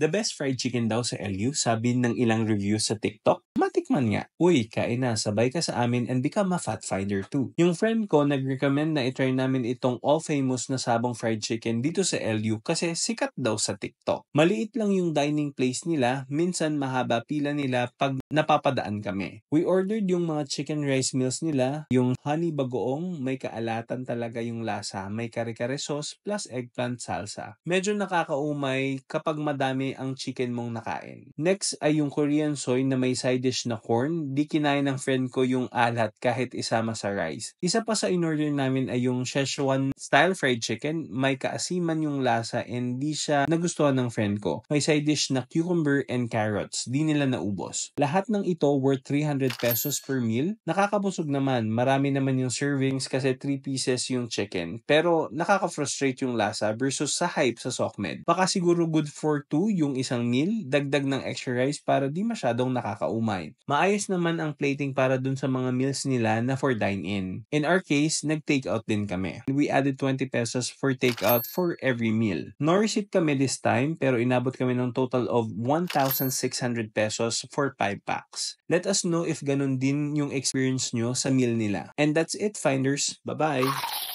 The best fried chicken daw sa LU, sabi ng ilang reviews sa TikTok. Matikman nga. Uy, kain na, sabay ka sa amin and become a fat finder too. Yung friend ko nag-recommend na itry namin itong all-famous na sabong fried chicken dito sa LU kasi sikat daw sa TikTok. Maliit lang yung dining place nila, minsan mahaba pila nila pag napapadaan kami. We ordered yung mga chicken rice meals nila, yung honey bagoong, may kaalatan talaga yung lasa, may kare-kare sauce plus eggplant salsa. Medyo nakakaumay kapag madami ang chicken mong nakain. Next ay yung Korean soy na may side dish na corn. Di kinain ng friend ko yung alat kahit isama sa rice. Isa pa sa in-order namin ay yung Szechuan style fried chicken. May kaasiman yung lasa and di siya nagustuhan ng friend ko. May side dish na cucumber and carrots. Di nila naubos. Lahat ng ito worth 300 pesos per meal. Nakakabusog naman. Marami naman yung servings kasi 3 pieces yung chicken. Pero nakaka-frustrate yung lasa versus sa hype sa Sokmed. Baka siguro good for 2 yung isang meal, dagdag ng extra rice para di masyadong nakakaumay. Maayos naman ang plating para dun sa mga meals nila na for dine-in. In our case, nag-take out din kami. We added 20 pesos for take-out for every meal. No receipt kami this time pero inabot kami ng total of 1,600 pesos for 5 packs. Let us know if ganun din yung experience nyo sa meal nila. And that's it, finders. Bye-bye!